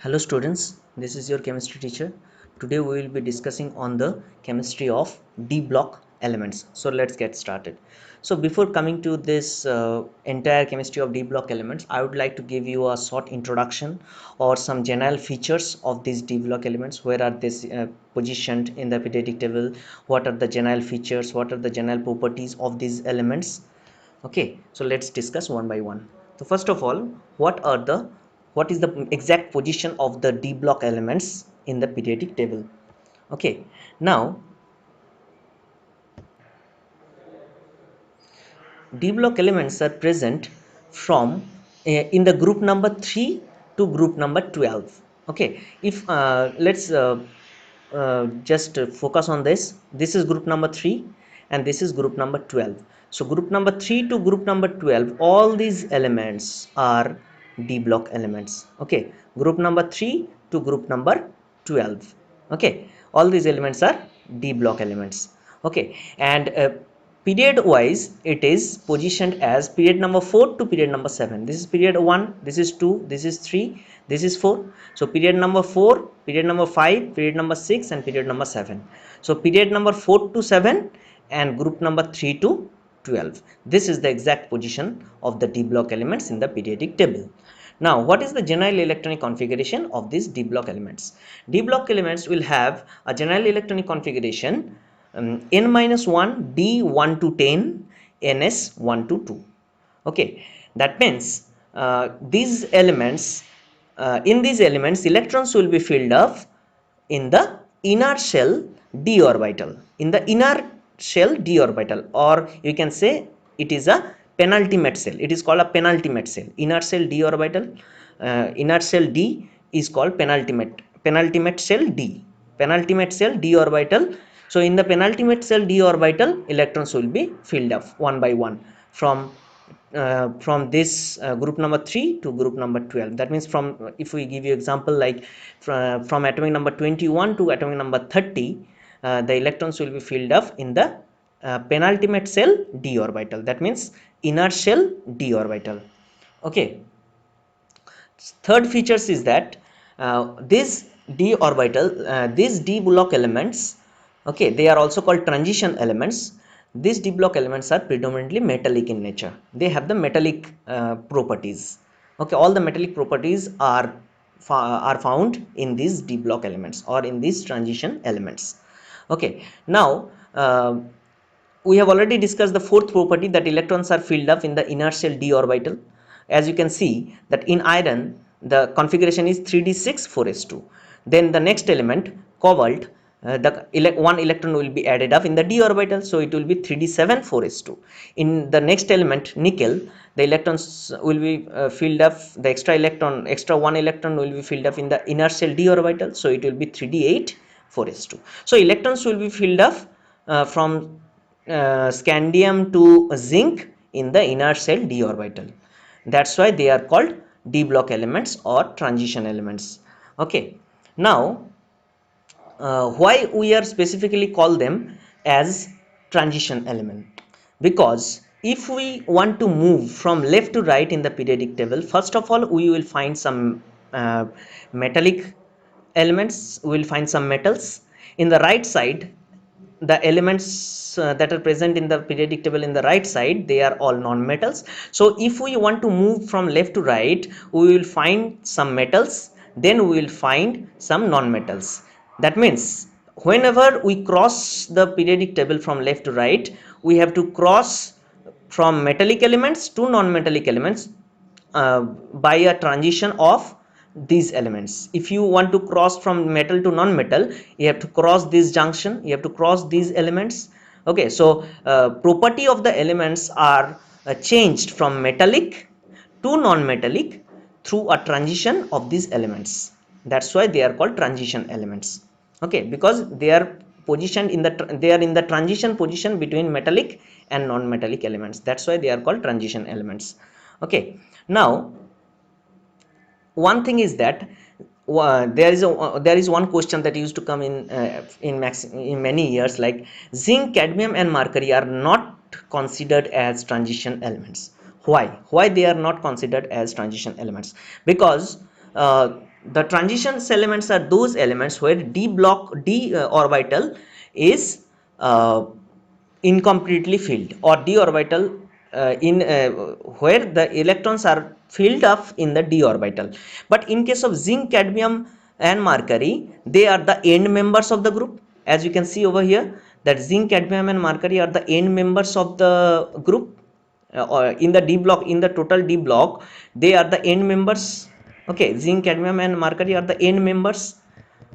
Hello students, this is your chemistry teacher. Today we will be discussing on the chemistry of D block elements. So let's get started. So before coming to this entire chemistry of D block elements, I would like to give you a short introduction or some general features of these D block elements. Where are they positioned in the periodic table? What are the general features? What are the general properties of these elements? Okay, so let's discuss one by one. So first of all, what is the exact position of the D block elements in the periodic table? Okay, now D block elements are present from in the group number 3 to group number 12. Okay, if let's just focus on this is group number 3 and this is group number 12. So group number 3 to group number 12, all these elements are D block elements. Okay, group number 3 to group number 12. Okay, all these elements are D block elements. Okay, and period wise it is positioned as period number 4 to period number 7. This is period 1, this is 2, this is 3, this is 4. So period number 4, period number 5, period number 6 and period number 7. So period number 4 to 7 and group number 3 to 12. This is the exact position of the D block elements in the periodic table. Now, what is the general electronic configuration of these D block elements? D block elements will have a general electronic configuration n minus 1 d 1 to 10 ns 1 to 2. Okay, that means in these elements electrons will be filled up in the inner shell d orbital, in the inner shell d orbital, or you can say it is a penultimate cell. It is called a penultimate cell. Inner shell d orbital, inner shell d is called penultimate cell d, penultimate cell d orbital. So in the penultimate cell d orbital, electrons will be filled up one by one from this group number 3 to group number 12. That means from, if we give you example like from atomic number 21 to atomic number 30, the electrons will be filled up in the penultimate cell d orbital. That means inner shell d orbital. Okay, third features is that this d orbital, these d block elements, okay, they are also called transition elements. These d block elements are predominantly metallic in nature. They have the metallic properties. Okay, all the metallic properties are found in these d block elements or in these transition elements. Okay, now we have already discussed the fourth property, that electrons are filled up in the inner shell d orbital. As you can see that in iron the configuration is 3d6 4s2. Then the next element cobalt, one electron will be added up in the d orbital, so it will be 3d7 4s2. In the next element nickel, the electrons will be filled up, the extra one electron will be filled up in the inner shell d orbital, so it will be 3d8 4s2. So electrons will be filled up from scandium to zinc in the inner shell d orbital. That's why they are called d block elements or transition elements. Okay, now why we are specifically call them as transition element? Because if we want to move from left to right in the periodic table, first of all we will find some metallic elements, we will find some metals. In the right side, the elements that are present in the periodic table in the right side, they are all non-metals. So if we want to move from left to right, we will find some metals, then we will find some non-metals. That means whenever we cross the periodic table from left to right, we have to cross from metallic elements to non-metallic elements by a transition of these elements. If you want to cross from metal to non-metal, you have to cross this junction, you have to cross these elements. Okay, so property of the elements are changed from metallic to non-metallic through a transition of these elements. That's why they are called transition elements. Okay, because they are positioned in the they are in the transition position between metallic and non-metallic elements. That's why they are called transition elements. Okay, now one thing is that there is one question that used to come in many years, like zinc, cadmium and mercury are not considered as transition elements. Why they are not considered as transition elements? Because the transition elements are those elements where d orbital is incompletely filled, or d orbital in where the electrons are filled up in the d orbital. But in case of zinc, cadmium and mercury, they are the end members of the group. As you can see over here, that zinc, cadmium and mercury are the end members of the group, or in the d block, in the total d block, they are the end members. Okay, zinc, cadmium and mercury are the end members.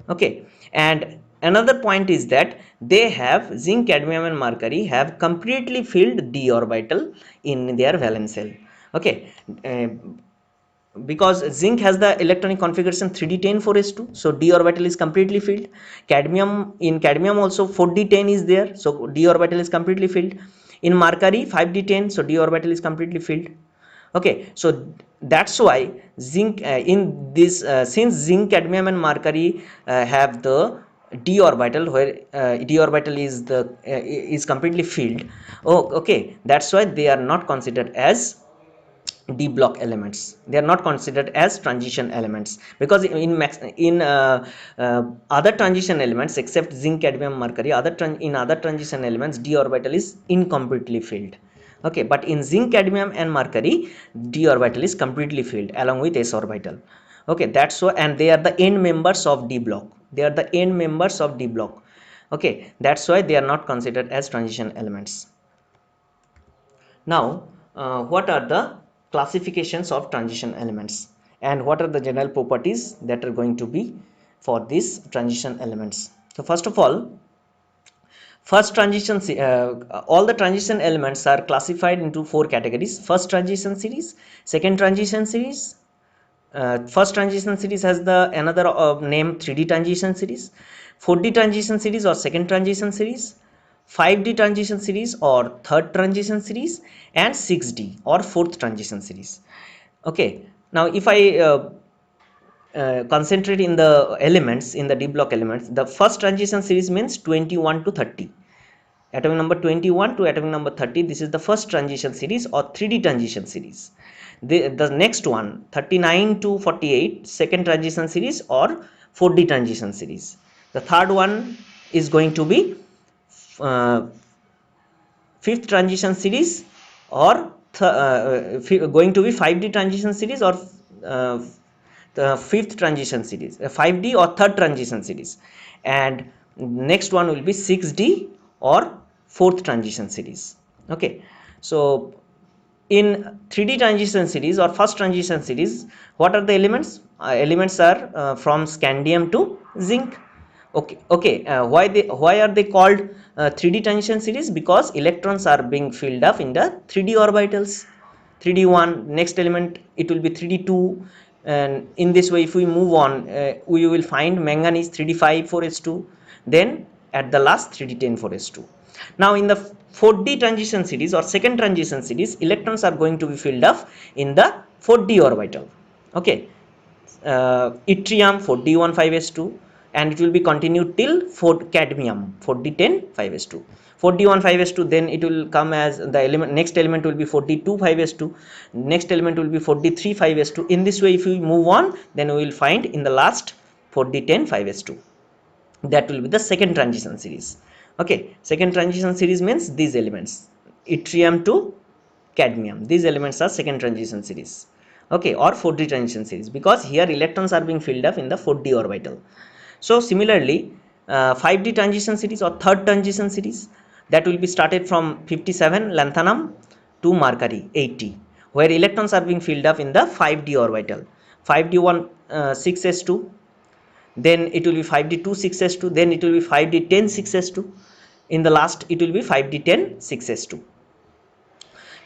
Okay, and another point is that they have, zinc, cadmium and mercury have completely filled d orbital in their valence shell. Okay, uh, because zinc has the electronic configuration 3d10 4s2, so d orbital is completely filled. Cadmium, in cadmium also 4d10 is there, so d orbital is completely filled. In mercury 5d10, so d orbital is completely filled. Okay, so that's why zinc, in this since zinc, cadmium and mercury have the d orbital, where d orbital is completely filled. Oh, okay, that's why they are not considered as d block elements, they are not considered as transition elements, because in other transition elements except zinc, cadmium, mercury, in other transition elements d orbital is incompletely filled. Okay, but in zinc, cadmium and mercury, d orbital is completely filled along with s orbital. Okay, that's so, and they are the end members of d block, they are the end members of d block. Okay, that's why they are not considered as transition elements. Now, what are the classifications of transition elements, and what are the general properties that are going to be for these transition elements? So first of all, first transition, all the transition elements are classified into four categories: first transition series, second transition series. First transition series has the another name 3D transition series, 4D transition series or second transition series, 5D transition series or third transition series, and 6D or fourth transition series. Okay, now if I concentrate in the elements, in the d block elements, the first transition series means 21 to 30. Atomic number 21 to atomic number 30, this is the first transition series or 3D transition series. The next one, 39 to 48, second transition series or 4D transition series. The third one is going to be uh, fifth transition series, or going to be 5D transition series, or uh, the fifth transition series, 5D or third transition series, and next one will be 6D or fourth transition series. Okay, so in 3D transition series or first transition series, what are the elements? Elements are from scandium to zinc. Okay, okay, why are they called 3D transition series? Because electrons are being filled up in the 3D orbitals. 3d1, next element it will be 3d2, and in this way if we move on, we will find manganese 3d5 4s2, then at the last 3d10 4s2. Now in the 4D transition series or second transition series, electrons are going to be filled up in the 4D orbital. Okay, yttrium 4d1 5s2, and it will be continued till 4 cadmium 4d10 5s2, 4d1 5s2, then it will come as the element, next element will be 4d2 5s2, next element will be 4d3 5s2. In this way if we move on, then we will find in the last 4d10 5s2, that will be the second transition series. Okay, second transition series means these elements, yttrium to cadmium, these elements are second transition series. Okay, or 4D transition series, because here electrons are being filled up in the 4D orbital. So similarly, 5D transition series or third transition series, that will be started from 57 lanthanum to mercury 80, where electrons are being filled up in the 5D orbital, 5d1 6s2, then it will be 5d2 6s2, then it will be 5d10 6s2, in the last it will be 5d10 6s2.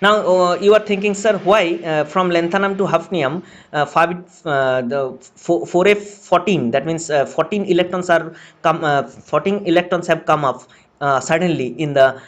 Now you are thinking, sir, why from lanthanum to hafnium, 4f14, that means 14 electrons are 14 electrons have come up suddenly in the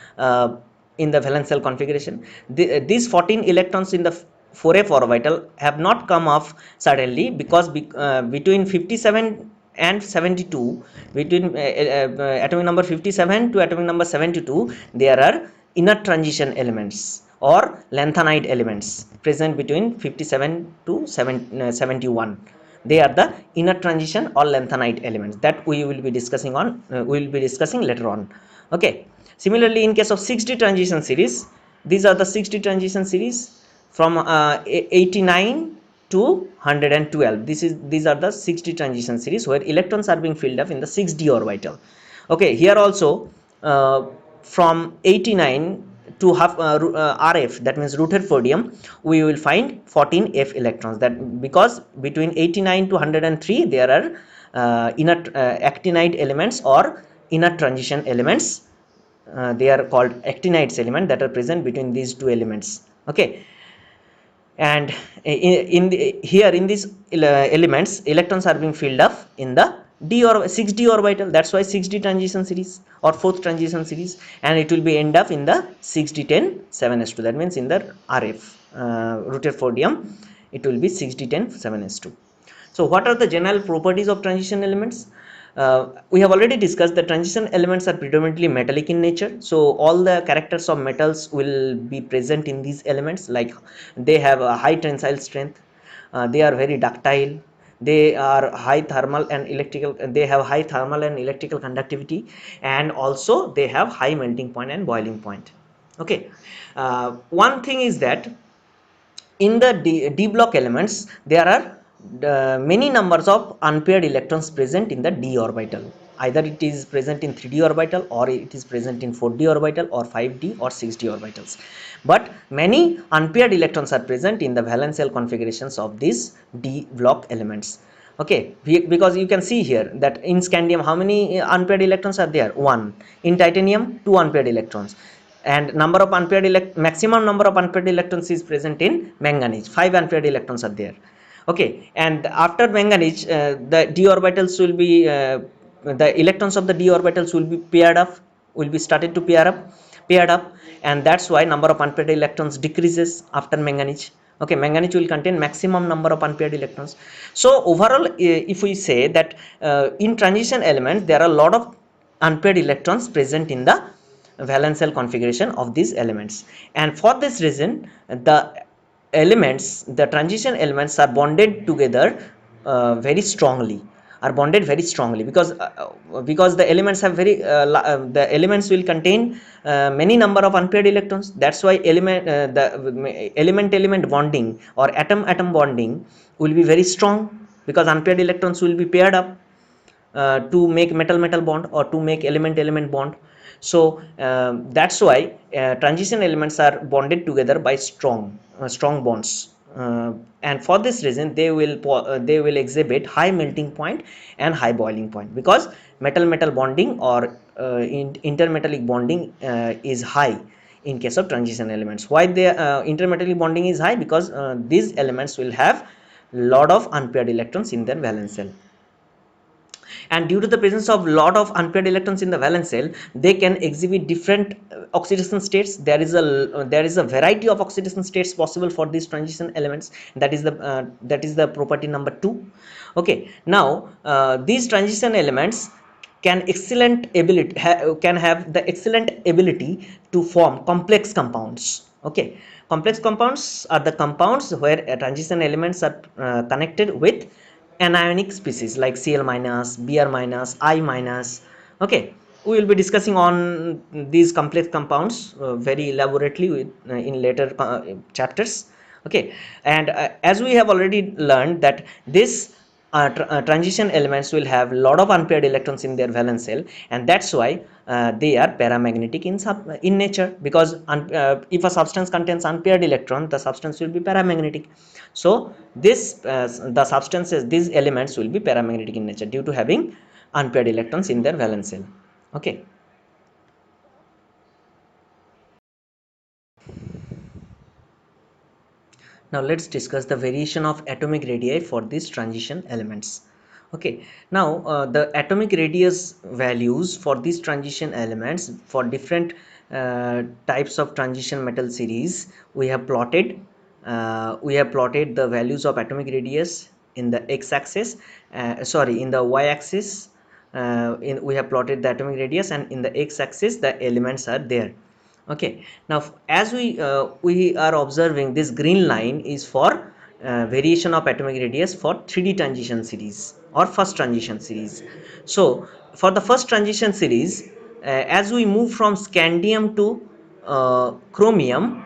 valence shell configuration. These 14 electrons in the 4f orbital have not come off suddenly, because between 57 and 72, between atomic number 57 to atomic number 72, there are inner transition elements or lanthanide elements present between 57 to 71. They are the inner transition or lanthanide elements that we will be discussing later on. Okay, similarly in case of 6D transition series, these are the 6D transition series from 89 to 112. These are the 6D transition series where electrons are being filled up in the 6D orbital. Okay, here also from 89 to half RF, that means Rutherfordium, we will find 14F electrons. That because between 89 to 103 there are inner actinide elements or inner transition elements. They are called actinides element that are present between these two elements. Okay, and here in these elements electrons are being filled up in the d or 6D orbital. That's why 6D transition series or fourth transition series, and it will be end up in the 6D10 7s2. That means in the RF Rutherfordium it will be 6D10 7s2. So what are the general properties of transition elements? We have already discussed that transition elements are predominantly metallic in nature. So all the characters of metals will be present in these elements, like they have a high tensile strength, they are very ductile, they are high thermal and electrical, they have high thermal and electrical conductivity, and also they have high melting point and boiling point. Okay, one thing is that in the D block elements there are many numbers of unpaired electrons present in the d orbital. Either it is present in 3D orbital, or it is present in 4D orbital, or 5D or 6D orbitals, but many unpaired electrons are present in the valence shell configurations of these d block elements. Okay, because you can see here that in scandium how many unpaired electrons are there? 1. In titanium 2 unpaired electrons, and number of unpaired maximum number of unpaired electrons is present in manganese. 5 unpaired electrons are there. Okay, and after manganese the d orbitals will be the electrons of the d orbitals will be started to paired up, and that's why number of unpaired electrons decreases after manganese. Okay, manganese will contain maximum number of unpaired electrons. So overall, if we say that in transition elements there are a lot of unpaired electrons present in the valence shell configuration of these elements, and for this reason the transition elements are bonded together very strongly, because the elements have the elements will contain many number of unpaired electrons. That's why the element bonding or atom atom bonding will be very strong, because unpaired electrons will be paired up to make metal metal bond or to make element element bond. So that's why transition elements are bonded together by strong bonds, and for this reason they will exhibit high melting point and high boiling point, because metal metal bonding or intermetallic bonding is high in case of transition elements. Why the intermetallic bonding is high? Because these elements will have lot of unpaired electrons in their valence shell, and due to the presence of lot of unpaired electrons in the valence shell they can exhibit different oxidation states. There is a variety of oxidation states possible for these transition elements. That is the property number 2. Okay, now these transition elements can have the excellent ability to form complex compounds. Okay, complex compounds are the compounds where transition elements are connected with anionic species like Cl minus, Br minus, I minus. Okay, we will be discussing on these complex compounds very elaborately in later chapters. Okay, and as we have already learned that this transition elements will have lot of unpaired electrons in their valence shell, and that's why they are paramagnetic in nature, because if a substance contains unpaired electron the substance will be paramagnetic. So the substances, these elements will be paramagnetic in nature due to having unpaired electrons in their valence shell. Okay, now let's discuss the variation of atomic radii for these transition elements. Okay, now the atomic radius values for these transition elements for different types of transition metal series we have plotted the values of atomic radius in the x-axis, in the y-axis. We have plotted the atomic radius, and in the x-axis the elements are there. Okay, now as we are observing, this green line is for variation of atomic radius for 3D transition series or first transition series. So for the first transition series, as we move from scandium to chromium,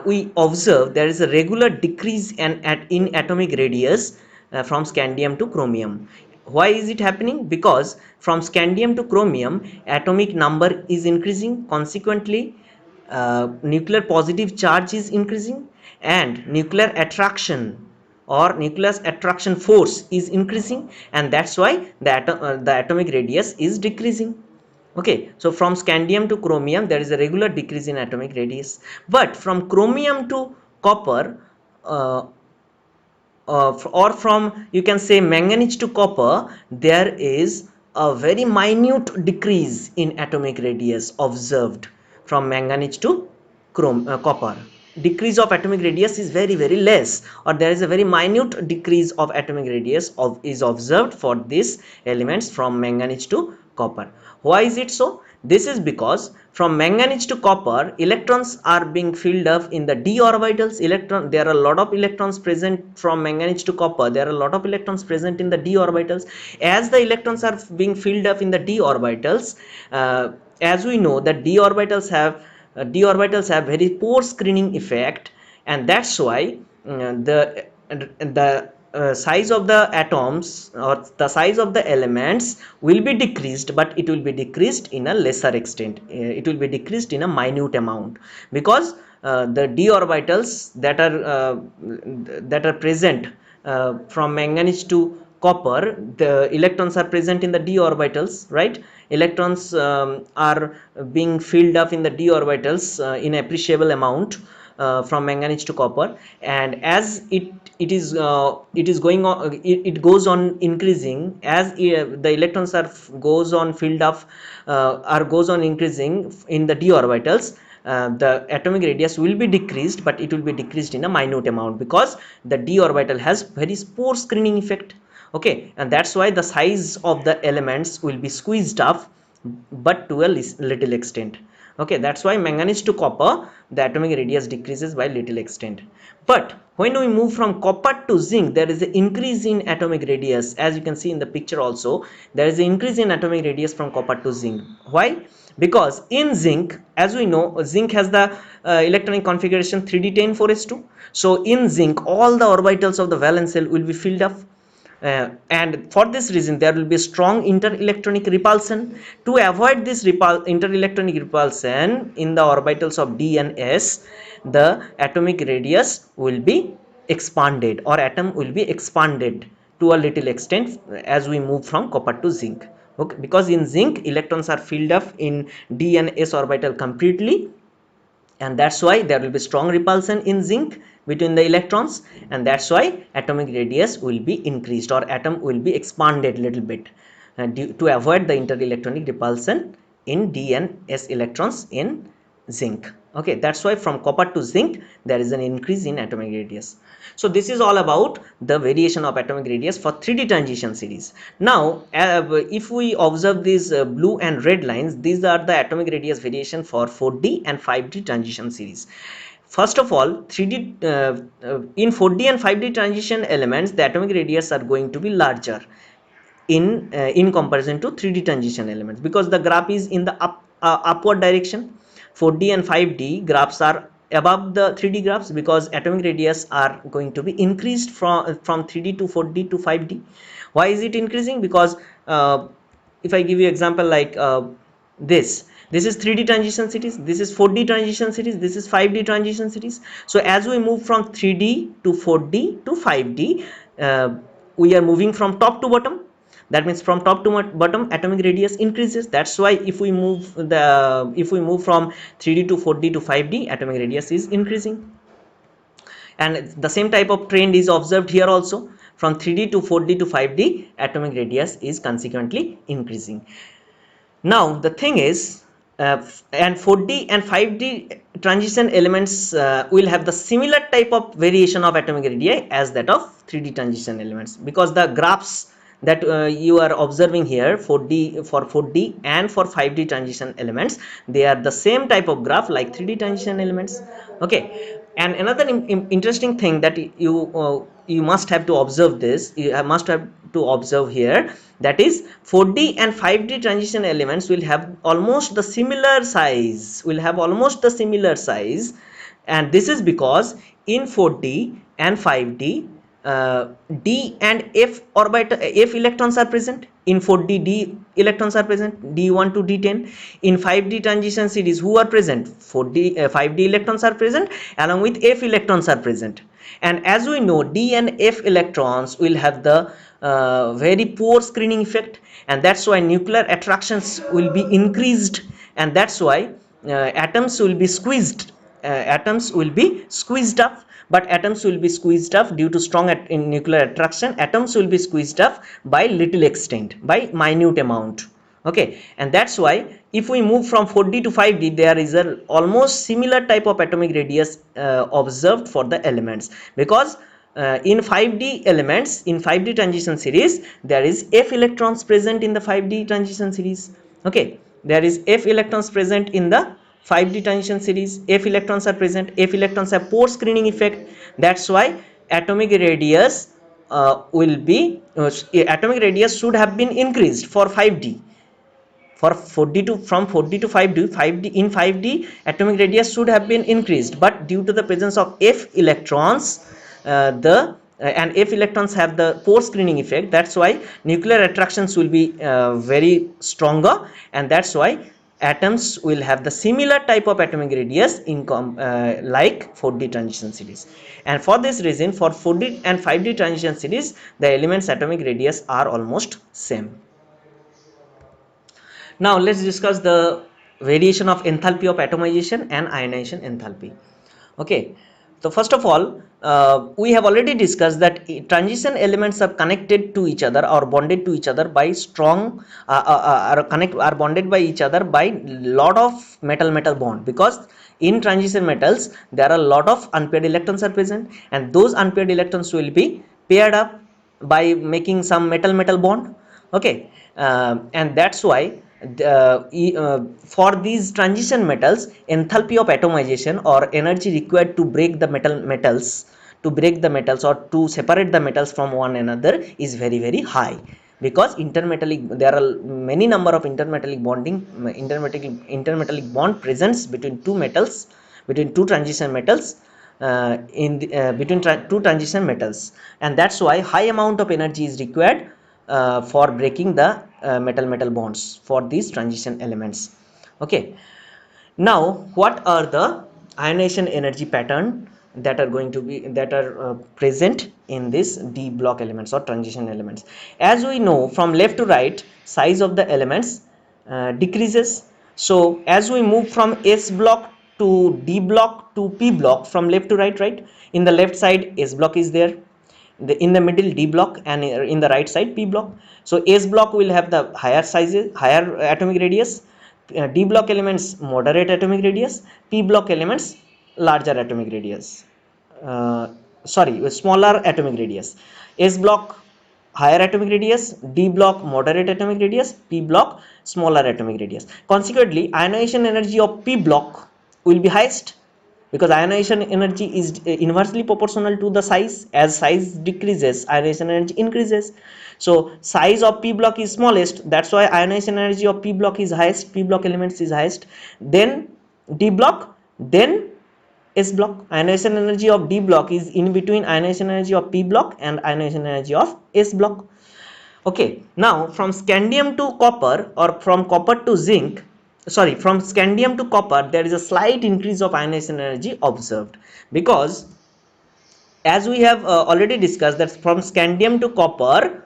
we observe there is a regular decrease in atomic radius from scandium to chromium. Why is it happening? Because from scandium to chromium, atomic number is increasing, consequently nuclear positive charge is increasing, and nuclear attraction or nucleus attraction force is increasing, and that's why the atomic radius is decreasing. Okay, so from scandium to chromium there is a regular decrease in atomic radius, but from chromium to copper, uh, or from, you can say, manganese to copper, there is a very minute decrease in atomic radius observed from manganese to copper. Decrease of atomic radius is very less, or there is a very minute decrease of atomic radius is observed for these elements from manganese to copper. Why is it so? This is because from manganese to copper, electrons are being filled up in the d orbitals. There are a lot of electrons present from manganese to copper. There are a lot of electrons present in the d orbitals. As the electrons are being filled up in the d orbitals, as we know that d orbitals have very poor screening effect, and that's why the size of the atoms or the size of the elements will be decreased, but it will be decreased in a lesser extent. It will be decreased in a minute amount, because the d orbitals that are present from manganese to copper, the electrons are present in the d orbitals, right? Electrons are being filled up in the d orbitals in appreciable amount from manganese to copper, and as it is going on, it goes on increasing as the electrons are goes on filled up or goes on increasing in the d orbitals. The atomic radius will be decreased, but it will be decreased in a minute amount, because the d orbital has very poor screening effect. Okay, and that's why the size of the elements will be squeezed up, but to a little extent. Okay, that's why manganese to copper, the atomic radius decreases by little extent. But when we move from copper to zinc, there is an increase in atomic radius. As you can see in the picture also, there is an increase in atomic radius from copper to zinc. Why? Because in zinc, as we know, zinc has the electronic configuration 3d10 4s2. So in zinc, all the orbitals of the valence shell will be filled up, and for this reason there will be strong interelectronic repulsion. To avoid this interelectronic repulsion in the orbitals of d and s, the atomic radius will be expanded, or atom will be expanded to a little extent as we move from copper to zinc. Okay, because in zinc electrons are filled up in d and s orbital completely, and that's why there will be strong repulsion in zinc between the electrons, and that's why atomic radius will be increased, or atom will be expanded little bit, to avoid the interelectronic repulsion in d and s electrons in zinc. Okay, that's why from copper to zinc there is an increase in atomic radius. So this is all about the variation of atomic radius for 3D transition series. Now if we observe these blue and red lines, these are the atomic radius variation for 4D and 5D transition series. First of all, 3D in 4D and 5D transition elements, the atomic radius are going to be larger in comparison to 3D transition elements, because the graph is in the upward direction. 4D and 5D graphs are above the 3D graphs, because atomic radius are going to be increased from 3D to 4D to 5D. Why is it increasing? Because if I give you example like this is 3D transition series, this is 4D transition series, this is 5D transition series. So as we move from 3D to 4D to 5D, we are moving from top to bottom. That means from top to bottom atomic radius increases. That's why if we move from 3D to 4D to 5D, atomic radius is increasing. And the same type of trend is observed here also. From 3D to 4D to 5D, atomic radius is consequently increasing. Now the thing is, and 4D and 5D transition elements will have the similar type of variation of atomic radii as that of 3D transition elements, because the graphs that you are observing here, 4D and for 5D transition elements, they are the same type of graph like 3D transition elements. Okay, And another interesting thing that you must have to observe, this you must have to observe here, that is 4D and 5D transition elements will have almost the similar size, and this is because in 4D and 5D, d and f orbital, f electrons are present. In 4D, d electrons are present, d1 to d10. In 5D transition series, who are present? 5D electrons are present, along with f electrons are present. And as we know, d and f electrons will have the very poor screening effect, and that's why nuclear attractions will be increased, and that's why atoms will be squeezed, up, but atoms will be squeezed up due to strong in nuclear attraction. Atoms will be squeezed up by little extent, by minute amount. Okay, and that's why if we move from 4D to 5D, there is a almost similar type of atomic radius observed for the elements, because in 5D elements, in 5D transition series, there is f electrons present in the 5D transition series. Okay, there is f electrons present in the 5D transition series. F electrons are present. F electrons have poor screening effect. That's why atomic radius atomic radius should have been increased for 5D. For 4D to, from 4D to 5D, 5D in 5D atomic radius should have been increased, but due to the presence of f electrons, the and f electrons have the poor screening effect. That's why nuclear attractions will be very stronger, and that's why atoms will have the similar type of atomic radius in like 4D transition series. And for this reason, for 4D and 5D transition series, the elements atomic radius are almost same. Now let's discuss the variation of enthalpy of atomization and ionization enthalpy. Okay, so first of all, we have already discussed that transition elements are connected to each other or bonded to each other by strong are bonded by each other by lot of metal bond, because in transition metals there are a lot of unpaired electrons are present, and those unpaired electrons will be paired up by making some metal bond. Okay, and that's why for these transition metals, enthalpy of atomization or energy required to break the metals or to separate the metals from one another is very high, because intermetallic, there are many number of intermetallic bond presence between two metals, between two transition metals, between two transition metals, and that's why high amount of energy is required for breaking the metal bonds for these transition elements. Okay, now what are the ionization energy pattern that are going to be present in this d block elements or transition elements? As we know, from left to right, size of the elements decreases. So as we move from s block to d block to p block, from left to right, in the left side s block is there, in the middle d block, and in the right side p block. So s block will have the higher sizes, higher atomic radius, d block elements moderate atomic radius, p block elements larger atomic radius, uh, smaller atomic radius. S block higher atomic radius, d block moderate atomic radius, p block smaller atomic radius. Consequently, ionization energy of p block will be highest, because ionization energy is inversely proportional to the size. As size decreases, ionization energy increases. So size of p block is smallest, that's why ionization energy of p block is highest, p block elements is highest, then d block, then s block. Ionization energy of d block is in between ionization energy of p block and ionization energy of s block. Okay, now from scandium to copper, or from copper to zinc, from scandium to copper, there is a slight increase of ionization energy observed, because as we have already discussed that from scandium to copper,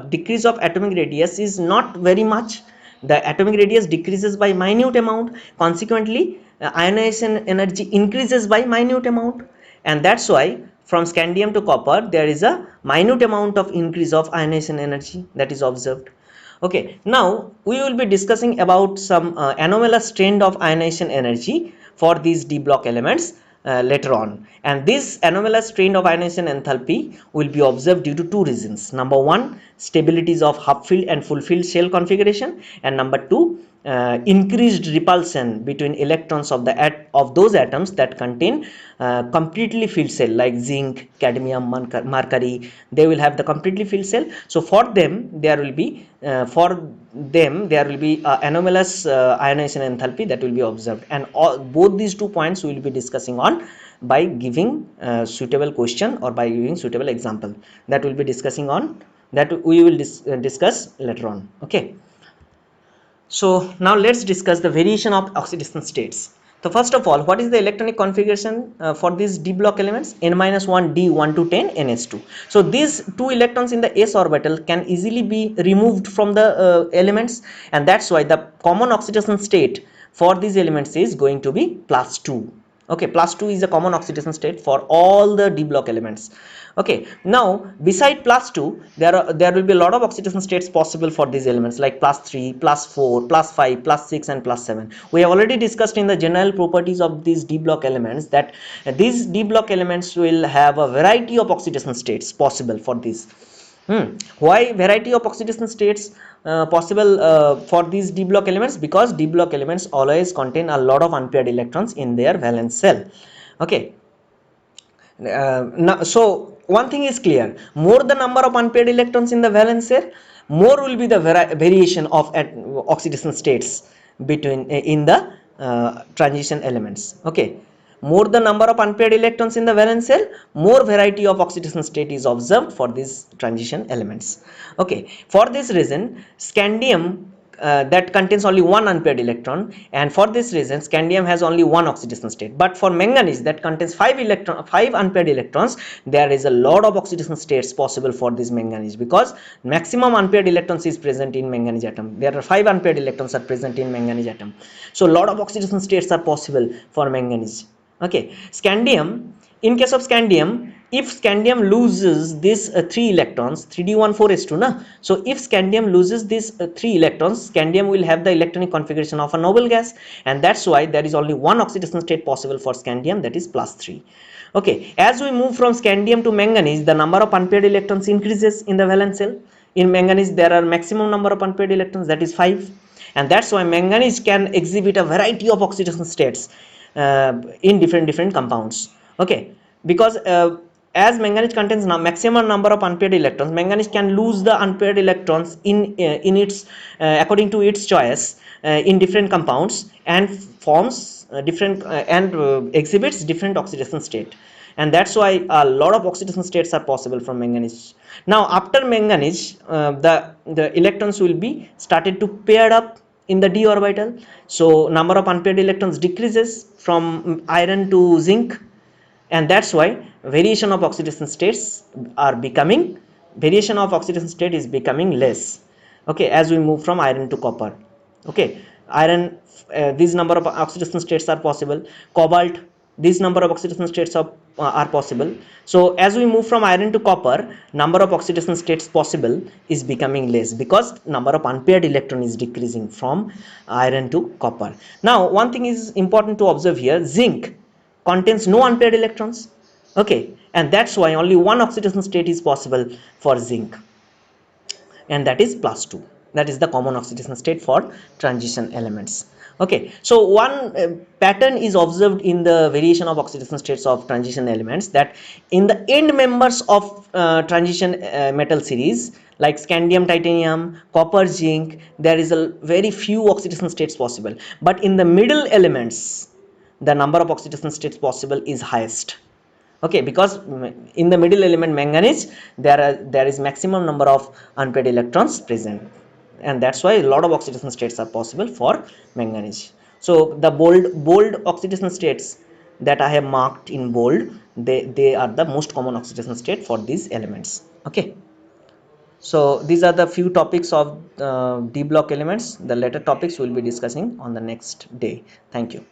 decrease of atomic radius is not very much. The atomic radius decreases by minute amount, consequently ionization energy increases by minute amount, and that's why from scandium to copper there is a minute amount of increase of ionization energy that is observed. Okay, now we will be discussing about some anomalous trend of ionization energy for these d block elements later on, and this anomalous trend of ionization enthalpy will be observed due to two reasons. Number one, stabilities of half filled and full filled shell configuration, and number two, increased repulsion between electrons of of those atoms that contain completely filled cell, like zinc, cadmium, mercury. They will have the completely filled cell. So for them there will be anomalous ionization enthalpy that will be observed, and both these 2 points we will be discussing on by giving suitable question or by giving suitable example, that will be discussing on, that we will discuss later on. Okay, so now let's discuss the variation of oxidation states. So first of all, what is the electronic configuration for these d block elements? N-1 d 1 to 10 ns2. So these two electrons in the s orbital can easily be removed from the elements, and that's why the common oxidation state for these elements is going to be +2. Okay, +2 is a common oxidation state for all the d block elements. Okay, now beside +2 there will be a lot of oxidation states possible for these elements, like +3, +4, +5, +6 and +7. We have already discussed in the general properties of these d block elements that these d block elements will have a variety of oxidation states possible for these. Why variety of oxidation states possible for these d block elements? Because d block elements always contain a lot of unpaired electrons in their valence shell. Okay, now, so one thing is clear: more the number of unpaired electrons in the valence shell, more will be the variation of oxidation states between in the transition elements. Okay, more the number of unpaired electrons in the valence shell, more variety of oxidation state is observed for these transition elements. Okay, for this reason scandium that contains only one unpaired electron, and for this reason scandium has only one oxidation state. But for manganese that contains five unpaired electrons, there is a lot of oxidation states possible for this manganese, because maximum unpaired electrons is present in manganese atom. There are 5 unpaired electrons are present in manganese atom, so a lot of oxidation states are possible for manganese. Okay, scandium, in case of scandium, if scandium loses this 3 electrons, 3d14s2 na, so if scandium loses this 3 electrons, scandium will have the electronic configuration of a noble gas, and that's why there is only one oxidation state possible for scandium, that is +3. Okay, as we move from scandium to manganese, the number of unpaired electrons increases in the valence shell. In manganese there are maximum number of unpaired electrons, that is 5, and that's why manganese can exhibit a variety of oxidation states in different compounds. Okay, because as manganese contains maximum number of unpaired electrons, manganese can lose the unpaired electrons in its according to its choice in different compounds, and forms different and exhibits different oxidation state, and that's why a lot of oxidation states are possible from manganese. Now after manganese, the electrons will be started to pair up in the d orbital, so number of unpaired electrons decreases from iron to zinc, and that's why variation of oxidation states are becoming variation of oxidation state is becoming less. Okay, as we move from iron to copper. Okay, iron, these number of oxidation states are possible. Cobalt, these number of oxidation states are possible. So as we move from iron to copper, number of oxidation states possible is becoming less, because number of unpaired electron is decreasing from iron to copper. Now one thing is important to observe here: zinc contains no unpaired electrons. Okay, and that's why only one oxidation state is possible for zinc, and that is +2. That is the common oxidation state for transition elements. Okay, so one pattern is observed in the variation of oxidation states of transition elements, that in the end members of transition metal series, like scandium, titanium, copper, zinc, there is a very few oxidation states possible, but in the middle elements the number of oxidation states possible is highest. Okay, because in the middle element manganese there is maximum number of unpaired electrons present, and that's why a lot of oxidation states are possible for manganese. So the bold oxidation states that I have marked in bold, they are the most common oxidation state for these elements. Okay, so these are the few topics of d block elements. The later topics we will be discussing on the next day. Thank you.